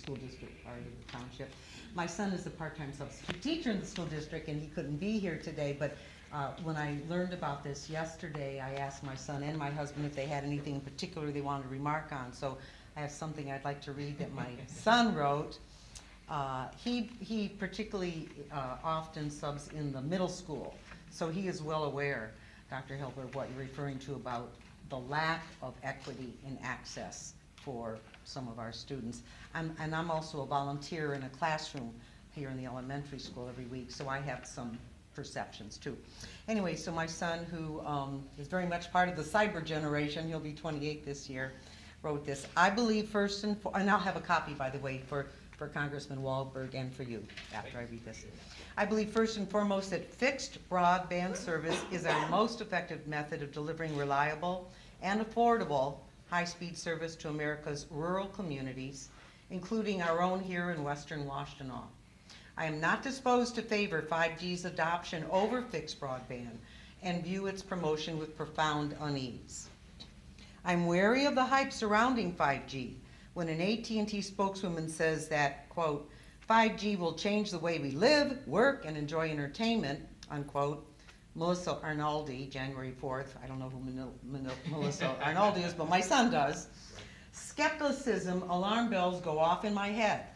school district part of the township. My son is a part-time substitute teacher in the school district, and he couldn't be here today, but when I learned about this yesterday, I asked my son and my husband if they had anything in particular they wanted to remark on. So I have something I'd like to read that my son wrote. He particularly often subs in the middle school, so he is well aware, Dr. Hilbert, what you're referring to about the lack of equity in access for some of our students. And I'm also a volunteer in a classroom here in the elementary school every week, so I have some perceptions too. Anyway, so my son, who is very much part of the cyber generation, he'll be 28 this year, wrote this. I believe first and I'll have a copy, by the way, for Congressman Wahlberg and for you after I read this. I believe first and foremost that fixed broadband service is our most effective method of delivering reliable and affordable high-speed service to America's rural communities, including our own here in Western Washtenaw. I am not disposed to favor 5G's adoption over fixed broadband and view its promotion with profound unease. I'm wary of the hype surrounding 5G when an AT&T spokeswoman says that, quote, 5G will change the way we live, work, and enjoy entertainment, unquote. Melissa Arnaldi, January 4th, I don't know who Melissa Arnaldi is, but my son does. Skepticism alarm bells go off in my head.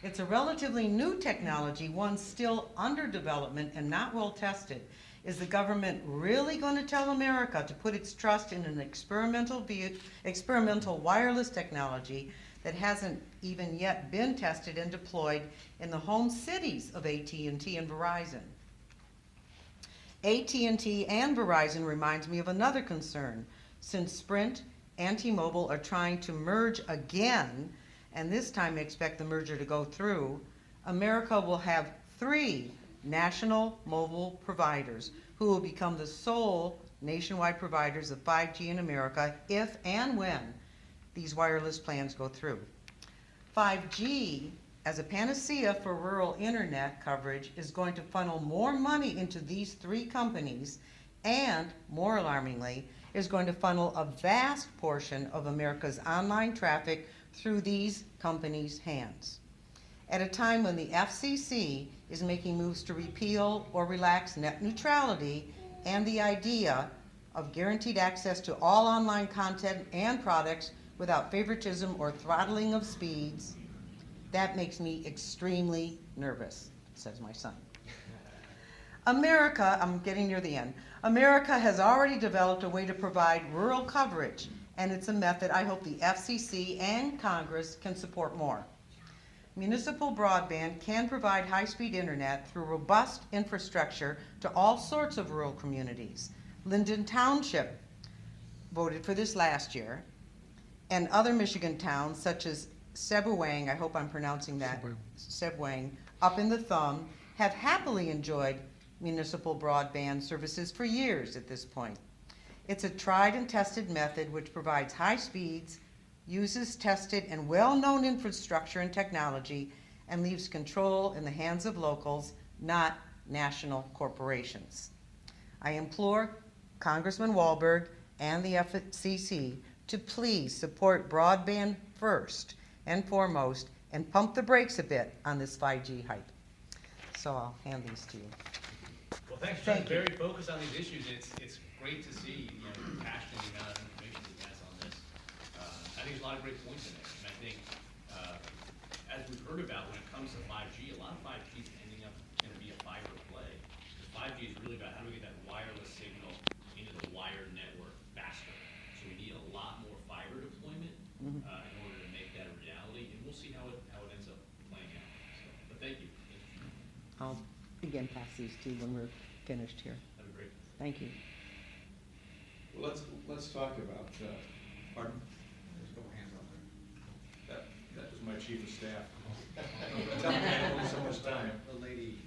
It's a relatively new technology, one still under development and not well tested. Is the government really going to tell America to put its trust in an experimental wireless technology that hasn't even yet been tested and deployed in the home cities of AT&T and Verizon? AT&T and Verizon reminds me of another concern. Since Sprint and T-Mobile are trying to merge again, and this time expect the merger to go through, America will have 3 national mobile providers who will become the sole nationwide providers of 5G in America if and when these wireless plans go through. 5G, as a panacea for rural internet coverage, is going to funnel more money into these 3 companies and, more alarmingly, is going to funnel a vast portion of America's online traffic through these companies' hands. At a time when the FCC is making moves to repeal or relax net neutrality and the idea of guaranteed access to all online content and products without favoritism or throttling of speeds, that makes me extremely nervous, says my son. America, I'm getting near the end, America has already developed a way to provide rural coverage, and it's a method I hope the FCC and Congress can support more. Municipal broadband can provide high-speed internet through robust infrastructure to all sorts of rural communities. Linden Township voted for this last year, and other Michigan towns such as Sebuang, I hope I'm pronouncing that, Sebuang, up in the thumb, have happily enjoyed municipal broadband services for years at this point. It's a tried and tested method which provides high speeds, uses tested and well-known infrastructure and technology, and leaves control in the hands of locals, not national corporations. I implore Congressman Wahlberg and the FCC to please support broadband first and foremost and pump the brakes a bit on this 5G hype. So I'll hand these to you. Well, thanks for being very focused on these issues. It's great to see the passion and the amount of information he has on this. I think there's a lot of great points in there, and I think as we've heard about when it comes to 5G, a lot of 5G is ending up going to be a fiber play. The 5G is really about how do we get that wireless signal into the wired network faster. So we need a lot more fiber deployment in order to make that a reality, and we'll see how it ends up playing out. So, but thank you. I'll again pass these to you when we're finished here. That'd be great. Thank you. Well, let's talk about, pardon? There's no hands on there. That was my chief of staff. Tell me I have only so much time. The lady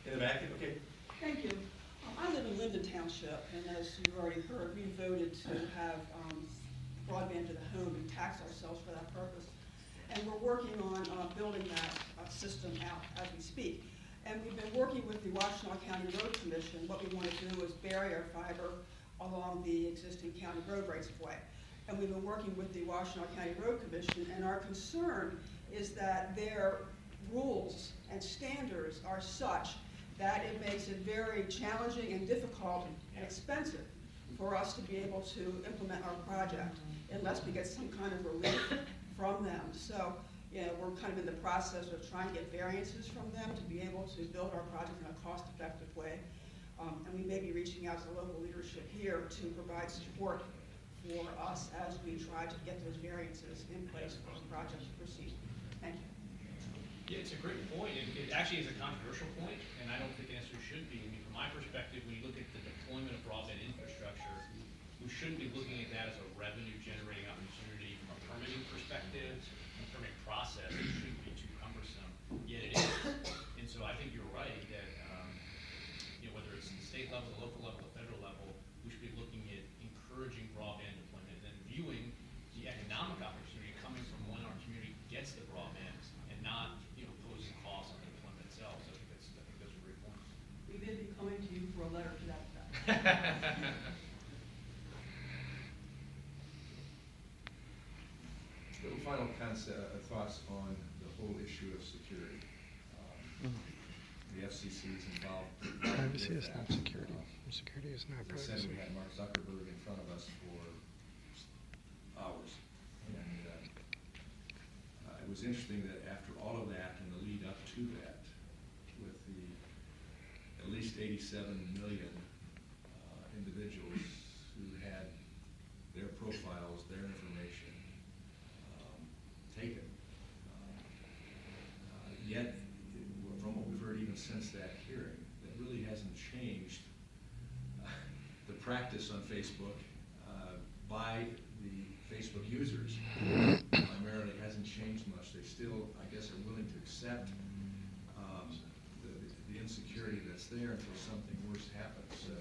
In the back, okay. Thank you. I live in Linden Township, and as you've already heard, we voted to have broadband to the home and tax ourselves for that purpose. And we're working on building that system out as we speak. And we've been working with the Washtenaw County Road Commission. What we want to do is bury our fiber along the existing county road rights of way. And we've been working with the Washtenaw County Road Commission, and our concern is that their rules and standards are such that it makes it very challenging and difficult and expensive for us to be able to implement our project unless we get some kind of relief from them. So, you know, we're kind of in the process of trying to get variances from them to be able to build our project in a cost-effective way. And we may be reaching out to the local leadership here to provide support for us as we try to get those variances in place for the project to proceed. Thank you. Yeah, it's a great point. It actually is a controversial point, and I don't think it necessarily should be. I mean, from my perspective, when you look at the deployment of broadband infrastructure, we shouldn't be looking at that as a revenue-generating opportunity from a permitting perspective. The permit process, it shouldn't be too cumbersome, yet it is. And so I think you're right that, you know, whether it's the state level, the local level, the federal level, we should be looking at encouraging broadband deployment and then viewing the economic opportunity coming from when our community gets the broadband and not, you know, posing costs on the deployment itself. So I think those are great points. We may be coming to you for a letter to that effect. Little final thoughts on the whole issue of security. The FCC is involved. Privacy with is that. not security. Security is not As I said, privacy. we had Mark Zuckerberg in front of us for hours. And it was interesting that after all of that and the lead up to that, with the at least 87 million individuals who had their profiles, their information taken, yet from what we've heard even since that hearing, that really hasn't changed the practice on Facebook by the Facebook users. Primarily hasn't changed much. They still, I guess, are willing to accept the insecurity that's there until something worse happens.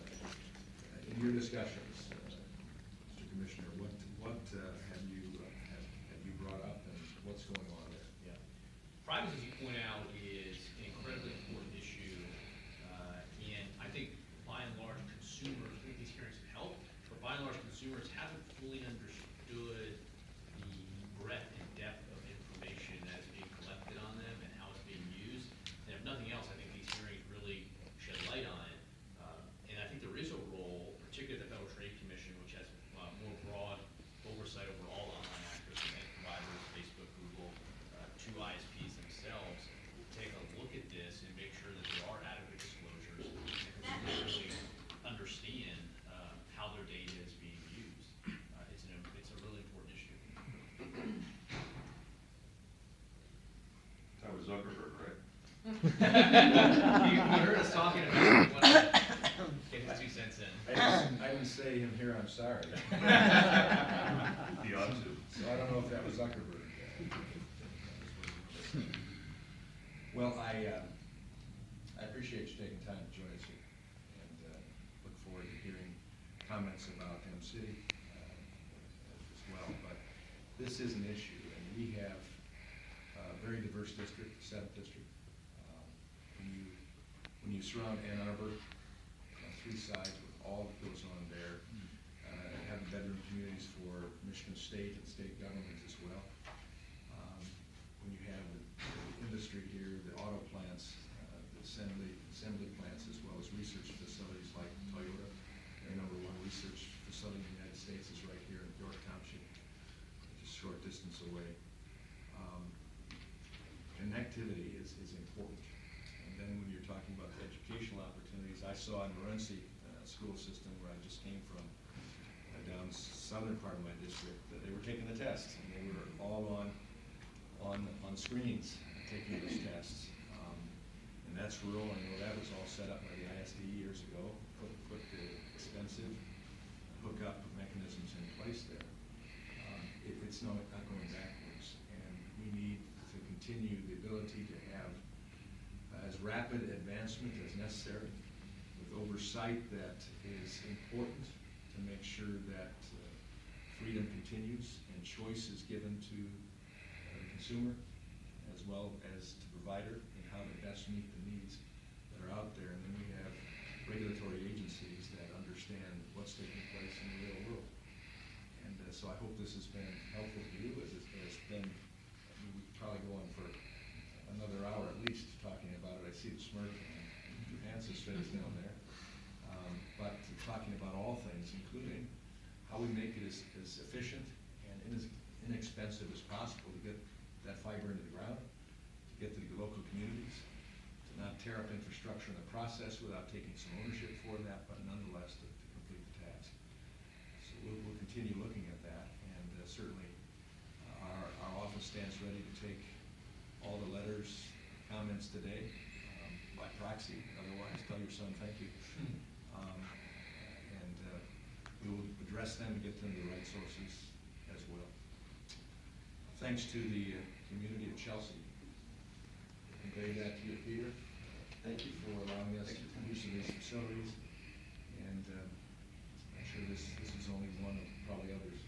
In your discussions, Mr. Commissioner, what have you brought up and what's going on there? Yeah. Privacy, as you point out, is an incredibly important issue, and I think by and large consumers, I think these hearings have helped, but by and large consumers haven't fully understood the breadth and depth of information that is being collected on them and how it's being used. And if nothing else, I think these hearings really shed light on it. And I think there is a role, particularly at the Federal Trade Commission, which has more broad oversight over all online actors, internet providers, Facebook, Google, two ISPs themselves, take a look at this and make sure that there are adequate disclosures and really understand how their data is being used. It's a really important issue. That was Zuckerberg, right? You heard us talking about it. We wanted to get his 2 cents in. I didn't say him here, I'm sorry. He ought to. So I don't know if that was Zuckerberg. Well, I appreciate you taking time to join us here, and look forward to hearing comments about M-City as well. But this is an issue, and we have a very diverse district, 7th district. When you surround Ann Arbor on 3 sides with all that goes on there, have bedroom communities for Michigan State and state governments as well. When you have the industry here, the auto plants, the assembly plants, as well as research facilities like Toyota. Their #1 research facility in the United States is right here in York Township, just a short distance away. Connectivity is important. And then when you're talking about the educational opportunities, I saw in Morenci school system where I just came from, down southern part of my district, that they were taking the tests, and they were all on screens taking those tests. And that's rural. I know that was all set up by the ISD years ago, put the expensive hookup mechanisms in place there. It's not going backwards, and we need to continue the ability to have as rapid advancement as necessary, with oversight that is important to make sure that freedom continues and choice is given to the consumer as well as to provider and how to best meet the needs that are out there. And then we have regulatory agencies that understand what's taking place in the real world. And so I hope this has been helpful to you, as it has been. We probably go on for another hour at least talking about it. I see the smirk and Johannes' face down there. But talking about all things, including how we make it as efficient and as inexpensive as possible to get that fiber into the ground, to get to the local communities, to not tear up infrastructure in the process without taking some ownership for that, but nonetheless to complete the task. So we'll continue looking at that, and certainly our office stands ready to take all the letters, comments today by proxy. Otherwise, tell your son thank you. And we will address them and get them to the right sources as well. Thanks to the community of Chelsea. Convey that to you, Peter. Thank you for allowing us to use of these facilities. And I'm sure this is only one of probably others.